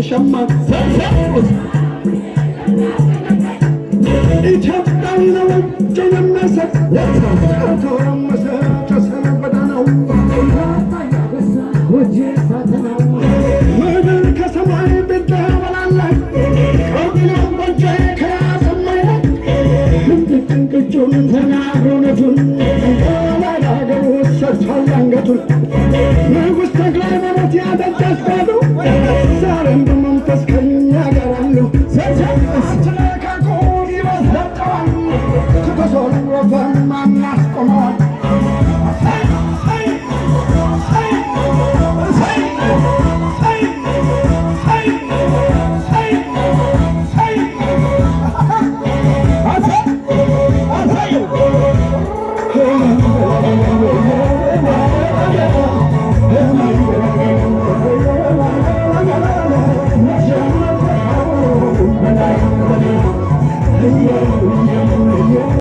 شمك ኢትዮጵያዊ ነው ጀነመሰት ተረመሰ ጨሰነ በዳነው ምድር ከሰማይ ብትበላለህ ከቢለው በጀ ከያዘማይ ልትንቅጩን ተናግሮነቱን ባላገሩ ሰርቷል አንገቱን ንጉሥ ተክለ ሃይማኖት ያደጃች ባሉ